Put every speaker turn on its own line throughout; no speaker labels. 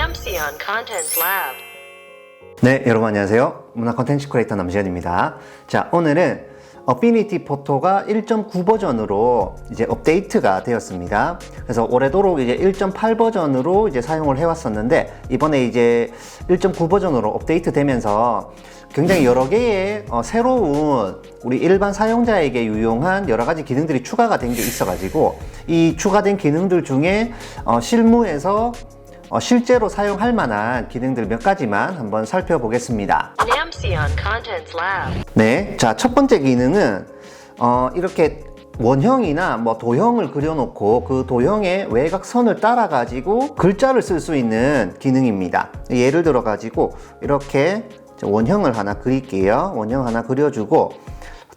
Namsion Contents Lab.
네, 여러분 안녕하세요. 문화 콘텐츠 크리에이터 남시현입니다. 자, 오늘은 어피니티 포토가 1.9 버전으로 이제 업데이트가 되었습니다. 그래서 오래도록 이제 1.8 버전으로 이제 사용을 해왔었는데, 이번에 이제 1.9 버전으로 업데이트 되면서 굉장히 여러 개의 새로운 우리 일반 사용자에게 유용한 여러 가지 기능들이 추가가 된 게 있어가지고, 이 추가된 기능들 중에 실무에서 실제로 사용할 만한 기능들 몇 가지만 한번 살펴보겠습니다.
Namsion Contents Lab.
네, 자, 첫 번째 기능은 이렇게 원형이나 뭐 도형을 그려놓고 그 도형의 외곽선을 따라 가지고 글자를 쓸 수 있는 기능입니다. 예를 들어 가지고 이렇게 원형을 하나 그릴게요. 원형 하나 그려주고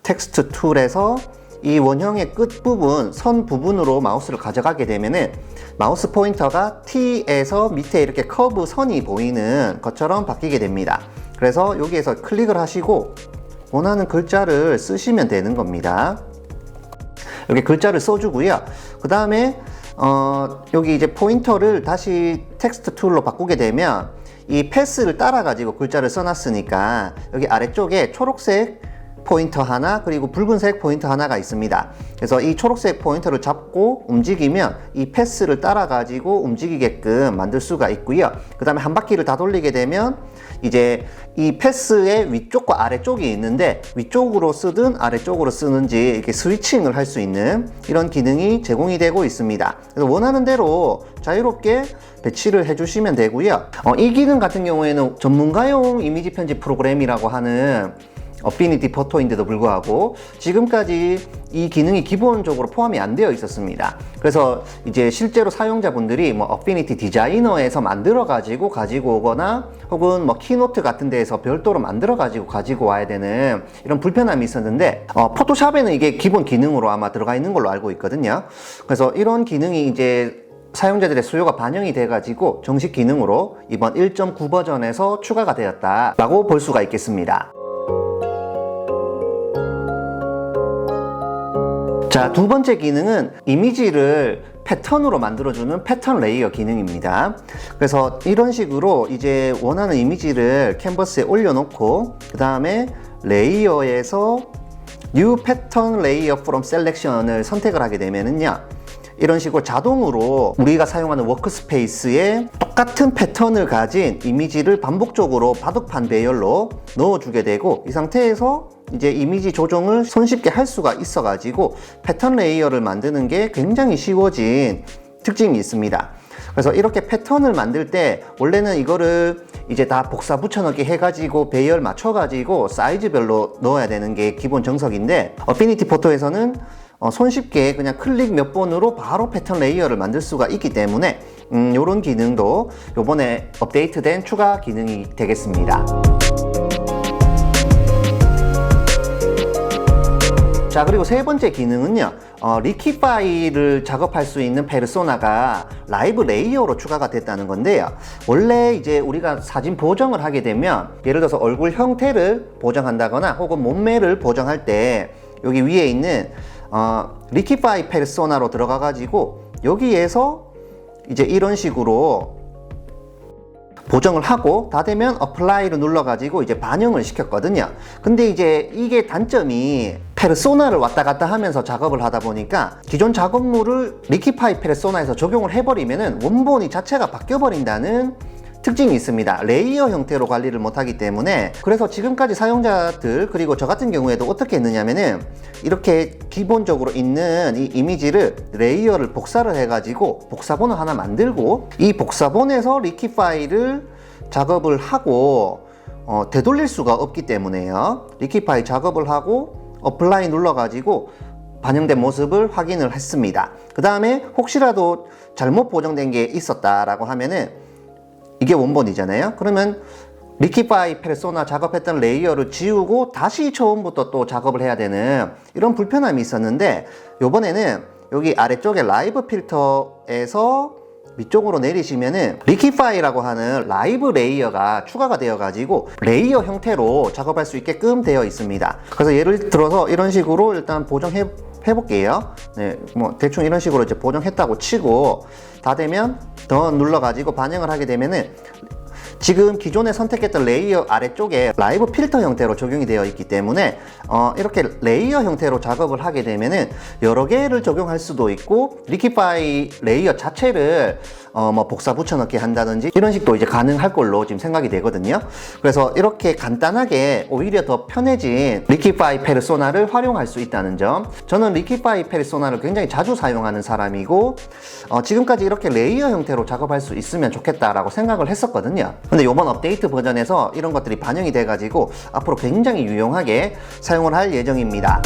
텍스트 툴에서 이 원형의 끝부분, 선 부분으로 마우스를 가져가게 되면은 마우스 포인터가 T에서 밑에 이렇게 커브 선이 보이는 것처럼 바뀌게 됩니다. 그래서 여기에서 클릭을 하시고 원하는 글자를 쓰시면 되는 겁니다. 여기 글자를 써주고요. 그 다음에 여기 이제 포인터를 다시 텍스트 툴로 바꾸게 되면 이 패스를 따라 가지고 글자를 써놨으니까 여기 아래쪽에 초록색 포인터 하나 그리고 붉은색 포인터 하나가 있습니다. 그래서 이 초록색 포인터를 잡고 움직이면 이 패스를 따라 가지고 움직이게끔 만들 수가 있고요. 그 다음에 한 바퀴를 다 돌리게 되면 이제 이 패스의 위쪽과 아래쪽이 있는데 위쪽으로 쓰든 아래쪽으로 쓰는지 이렇게 스위칭을 할 수 있는 이런 기능이 제공이 되고 있습니다. 그래서 원하는 대로 자유롭게 배치를 해주시면 되고요. 이 기능 같은 경우에는 전문가용 이미지 편집 프로그램이라고 하는 어피니티 포토인데도 불구하고 지금까지 이 기능이 기본적으로 포함이 안 되어 있었습니다. 그래서 이제 실제로 사용자분들이 뭐 어피니티 디자이너에서 만들어 가지고 오거나 혹은 뭐 키노트 같은 데에서 별도로 만들어 가지고 와야 되는 이런 불편함이 있었는데 포토샵에는 이게 기본 기능으로 아마 들어가 있는 걸로 알고 있거든요. 그래서 이런 기능이 이제 사용자들의 수요가 반영이 돼가지고 정식 기능으로 이번 1.9 버전에서 추가가 되었다라고 볼 수가 있겠습니다. 자, 두 번째 기능은 이미지를 패턴으로 만들어주는 패턴 레이어 기능입니다. 그래서 이런 식으로 이제 원하는 이미지를 캔버스에 올려놓고 그 다음에 레이어에서 New Pattern Layer from Selection을 선택을 하게 되면은요, 이런 식으로 자동으로 우리가 사용하는 워크스페이스에 똑같은 패턴을 가진 이미지를 반복적으로 바둑판 배열로 넣어주게 되고, 이 상태에서 이제 이미지 조정을 손쉽게 할 수가 있어 가지고 패턴 레이어를 만드는 게 굉장히 쉬워진 특징이 있습니다. 그래서 이렇게 패턴을 만들 때 원래는 이거를 이제 다 복사 붙여넣기 해가지고 배열 맞춰가지고 사이즈별로 넣어야 되는 게 기본 정석인데, 어피니티 포토에서는 손쉽게 그냥 클릭 몇 번으로 바로 패턴 레이어를 만들 수가 있기 때문에 이런 기능도 요번에 업데이트된 추가 기능이 되겠습니다. 자, 그리고 세 번째 기능은요, 리키파이를 작업할 수 있는 페르소나가 라이브 레이어로 추가가 됐다는 건데요. 원래 이제 우리가 사진 보정을 하게 되면 예를 들어서 얼굴 형태를 보정한다거나 혹은 몸매를 보정할 때 여기 위에 있는 리키파이 페르소나로 들어가 가지고 여기에서 이제 이런 식으로 보정을 하고 다 되면 어플라이를 눌러 가지고 이제 반영을 시켰거든요. 근데 이제 이게 단점이 페르소나를 왔다 갔다 하면서 작업을 하다 보니까 기존 작업물을 리키파이 페르소나에서 적용을 해버리면은 원본이 자체가 바뀌어 버린다는 특징이 있습니다. 레이어 형태로 관리를 못하기 때문에. 그래서 지금까지 사용자들 그리고 저 같은 경우에도 어떻게 했느냐면은 이렇게 기본적으로 있는 이 이미지를 레이어를 복사를 해가지고 복사본을 하나 만들고 이 복사본에서 리키파이를 작업을 하고 되돌릴 수가 없기 때문에요. 리키파이 작업을 하고 어플라이 눌러가지고 반영된 모습을 확인을 했습니다. 그 다음에 혹시라도 잘못 보정된 게 있었다라고 하면은 이게 원본이잖아요. 그러면 리키파이 페르소나 작업했던 레이어를 지우고 다시 처음부터 또 작업을 해야 되는 이런 불편함이 있었는데, 요번에는 여기 아래쪽에 라이브 필터에서 위쪽으로 내리시면은 리퀴파이라고 하는 라이브 레이어가 추가가 되어 가지고 레이어 형태로 작업할 수 있게끔 되어 있습니다. 그래서 예를 들어서 이런 식으로 일단 보정해 볼게요. 네, 뭐 대충 이런 식으로 이제 보정했다고 치고 다 되면 더 눌러 가지고 반영을 하게 되면은 지금 기존에 선택했던 레이어 아래쪽에 라이브 필터 형태로 적용이 되어 있기 때문에 이렇게 레이어 형태로 작업을 하게 되면은 여러 개를 적용할 수도 있고 리퀴파이 레이어 자체를 뭐 복사 붙여넣기 한다든지 이런 식도 이제 가능할 걸로 지금 생각이 되거든요. 그래서 이렇게 간단하게 오히려 더 편해진 리퀴파이 페르소나를 활용할 수 있다는 점. 저는 리퀴파이 페르소나를 굉장히 자주 사용하는 사람이고 지금까지 이렇게 레이어 형태로 작업할 수 있으면 좋겠다라고 생각을 했었거든요. 근데 이번 업데이트 버전에서 이런 것들이 반영이 돼 가지고 앞으로 굉장히 유용하게 사용을 할 예정입니다.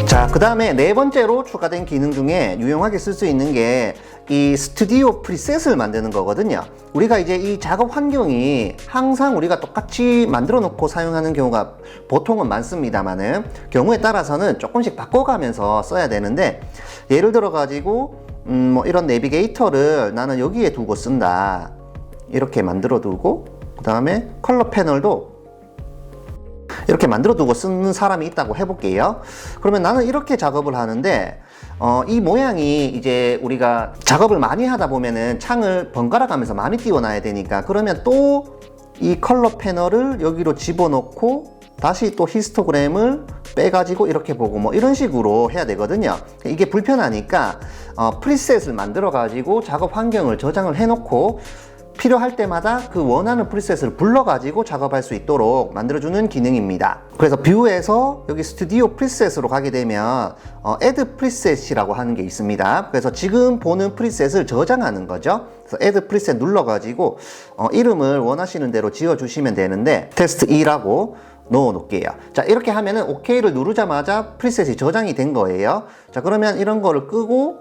자, 그 다음에 네 번째로 추가된 기능 중에 유용하게 쓸 수 있는 게 이 스튜디오 프리셋을 만드는 거거든요. 우리가 이제 이 작업 환경이 항상 우리가 똑같이 만들어 놓고 사용하는 경우가 보통은 많습니다만은 경우에 따라서는 조금씩 바꿔가면서 써야 되는데 예를 들어 가지고 뭐 이런 내비게이터를 나는 여기에 두고 쓴다. 이렇게 만들어 두고 그 다음에 컬러 패널도 이렇게 만들어 두고 쓰는 사람이 있다고 해볼게요. 그러면 나는 이렇게 작업을 하는데 이 모양이 이제 우리가 작업을 많이 하다 보면은 창을 번갈아 가면서 많이 띄워놔야 되니까 그러면 또 이 컬러 패널을 여기로 집어넣고 다시 또 히스토그램을 빼가지고 이렇게 보고 뭐 이런 식으로 해야 되거든요. 이게 불편하니까 프리셋을 만들어 가지고 작업 환경을 저장을 해놓고 필요할 때마다 그 원하는 프리셋을 불러가지고 작업할 수 있도록 만들어주는 기능입니다. 그래서 뷰에서 여기 스튜디오 프리셋으로 가게 되면 Add 프리셋이라고 하는 게 있습니다. 그래서 지금 보는 프리셋을 저장하는 거죠. 그래서 Add 프리셋 눌러가지고 이름을 원하시는 대로 지어주시면 되는데 테스트 2라고 넣어 놓을게요. 자, 이렇게 하면은 OK를 누르자마자 프리셋이 저장이 된 거예요. 자, 그러면 이런 거를 끄고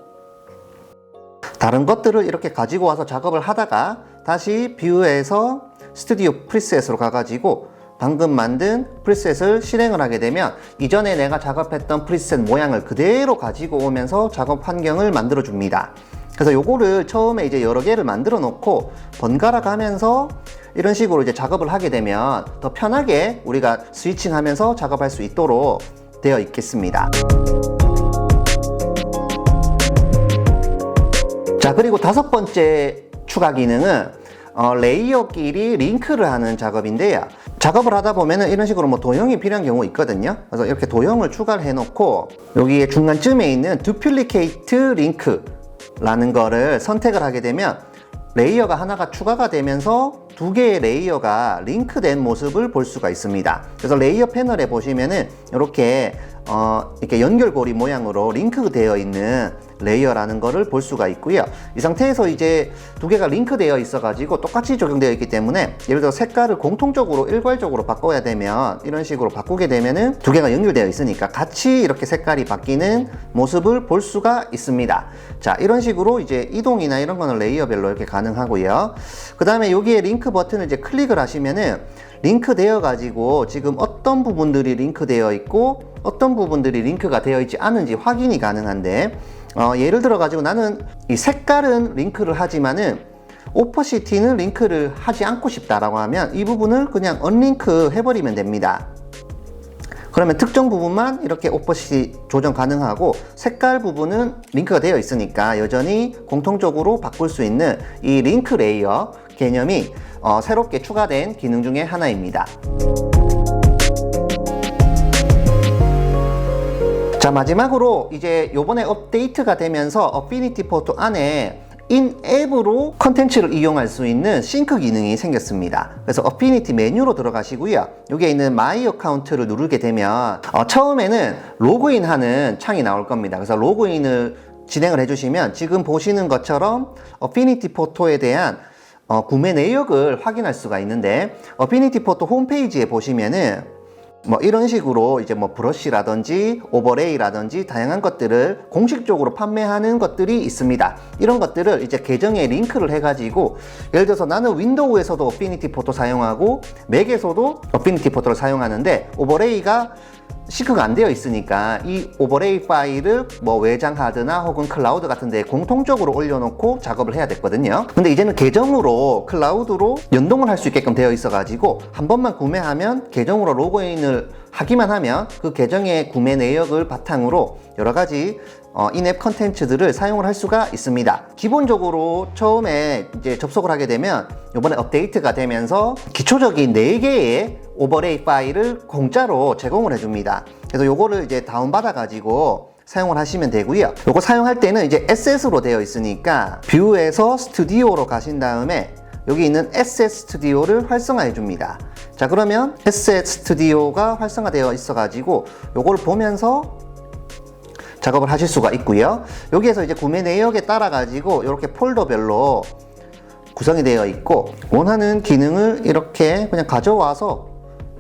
다른 것들을 이렇게 가지고 와서 작업을 하다가 다시 뷰에서 스튜디오 프리셋으로 가가지고 방금 만든 프리셋을 실행을 하게 되면 이전에 내가 작업했던 프리셋 모양을 그대로 가지고 오면서 작업 환경을 만들어 줍니다. 그래서 요거를 처음에 이제 여러 개를 만들어 놓고 번갈아 가면서 이런 식으로 이제 작업을 하게 되면 더 편하게 우리가 스위칭 하면서 작업할 수 있도록 되어 있겠습니다. 자, 그리고 다섯 번째 추가 기능은 레이어끼리 링크를 하는 작업인데요. 작업을 하다 보면은 이런 식으로 뭐 도형이 필요한 경우 있거든요. 그래서 이렇게 도형을 추가를 해놓고 여기에 중간쯤에 있는 Duplicate Link라는 거를 선택을 하게 되면 레이어가 하나가 추가가 되면서 두 개의 레이어가 링크된 모습을 볼 수가 있습니다. 그래서 레이어 패널에 보시면은 이렇게 연결고리 모양으로 링크되어 있는 레이어라는 거를 볼 수가 있고요. 이 상태에서 이제 두 개가 링크되어 있어 가지고 똑같이 적용되어 있기 때문에 예를 들어 색깔을 공통적으로 일괄적으로 바꿔야 되면 이런 식으로 바꾸게 되면은 두 개가 연결되어 있으니까 같이 이렇게 색깔이 바뀌는 모습을 볼 수가 있습니다. 자, 이런 식으로 이제 이동이나 이런 거는 레이어별로 이렇게 가능하고요. 그 다음에 여기에 링크 버튼을 이제 클릭을 하시면은 링크 되어 가지고 지금 어떤 부분들이 링크 되어 있고 어떤 부분들이 링크가 되어 있지 않은지 확인이 가능한데 예를 들어 가지고 나는 이 색깔은 링크를 하지만은 오퍼시티는 링크를 하지 않고 싶다라고 하면 이 부분을 그냥 언링크 해버리면 됩니다. 그러면 특정 부분만 이렇게 오퍼시티 조정 가능하고 색깔 부분은 링크가 되어 있으니까 여전히 공통적으로 바꿀 수 있는 이 링크 레이어 개념이 새롭게 추가된 기능 중에 하나입니다. 자, 마지막으로 이제 요번에 업데이트가 되면서 어피니티 포토 안에 인앱으로 컨텐츠를 이용할 수 있는 싱크 기능이 생겼습니다. 그래서 어피니티 메뉴로 들어가시고요. 여기에 있는 마이 어카운트를 누르게 되면 처음에는 로그인하는 창이 나올 겁니다. 그래서 로그인을 진행을 해주시면 지금 보시는 것처럼 어피니티 포토에 대한 구매 내역을 확인할 수가 있는데 어피니티 포토 홈페이지에 보시면은 뭐 이런 식으로 이제 뭐 브러쉬라든지 오버레이라든지 다양한 것들을 공식적으로 판매하는 것들이 있습니다. 이런 것들을 이제 계정에 링크를 해가지고 예를 들어서 나는 윈도우에서도 어피니티 포토 사용하고 맥에서도 어피니티 포토를 사용하는데 오버레이가 싱크가 안 되어 있으니까 이 오버레이 파일을 뭐 외장 하드나 혹은 클라우드 같은 데 공통적으로 올려놓고 작업을 해야 됐거든요. 근데 이제는 계정으로 클라우드로 연동을 할 수 있게끔 되어 있어 가지고 한 번만 구매하면 계정으로 로그인을 하기만 하면 그 계정의 구매 내역을 바탕으로 여러 가지 인앱 컨텐츠들을 사용을 할 수가 있습니다. 기본적으로 처음에 이제 접속을 하게 되면 이번에 업데이트가 되면서 기초적인 4개의 오버레이 파일을 공짜로 제공을 해줍니다. 그래서 요거를 이제 다운받아 가지고 사용을 하시면 되고요. 요거 사용할 때는 이제 SS로 되어 있으니까 뷰에서 스튜디오로 가신 다음에 여기 있는 에셋 스튜디오를 활성화해 줍니다. 자, 그러면 에셋 스튜디오가 활성화되어 있어 가지고 요걸 보면서 작업을 하실 수가 있고요. 여기에서 이제 구매 내역에 따라 가지고 이렇게 폴더별로 구성이 되어 있고 원하는 기능을 이렇게 그냥 가져와서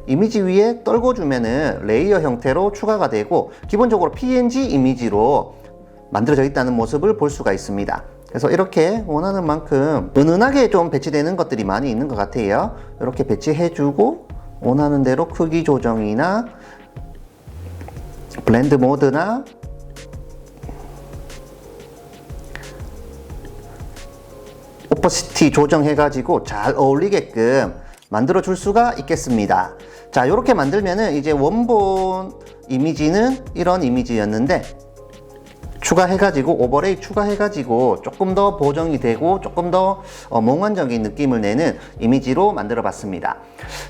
이미지 위에 떨궈주면은 레이어 형태로 추가가 되고 기본적으로 PNG 이미지로 만들어져 있다는 모습을 볼 수가 있습니다. 그래서 이렇게 원하는 만큼 은은하게 좀 배치되는 것들이 많이 있는 것 같아요. 이렇게 배치해주고 원하는 대로 크기 조정이나 블렌드 모드나 오퍼시티 조정해가지고 잘 어울리게끔 만들어 줄 수가 있겠습니다. 자, 이렇게 만들면은 이제 원본 이미지는 이런 이미지였는데 추가해가지고 오버레이 추가해가지고 조금 더 보정이 되고 조금 더 몽환적인 느낌을 내는 이미지로 만들어 봤습니다.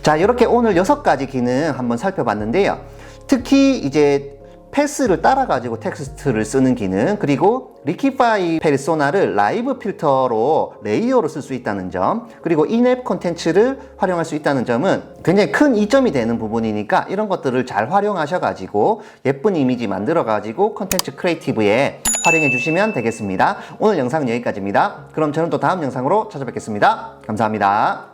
자, 이렇게 오늘 6가지 기능 한번 살펴봤는데요. 특히 이제 패스를 따라 가지고 텍스트를 쓰는 기능, 그리고 리퀴파이 페르소나를 라이브 필터로 레이어로 쓸 수 있다는 점, 그리고 인앱 콘텐츠를 활용할 수 있다는 점은 굉장히 큰 이점이 되는 부분이니까 이런 것들을 잘 활용하셔 가지고 예쁜 이미지 만들어 가지고 콘텐츠 크리에이티브에 활용해 주시면 되겠습니다. 오늘 영상은 여기까지입니다. 그럼 저는 또 다음 영상으로 찾아뵙겠습니다. 감사합니다.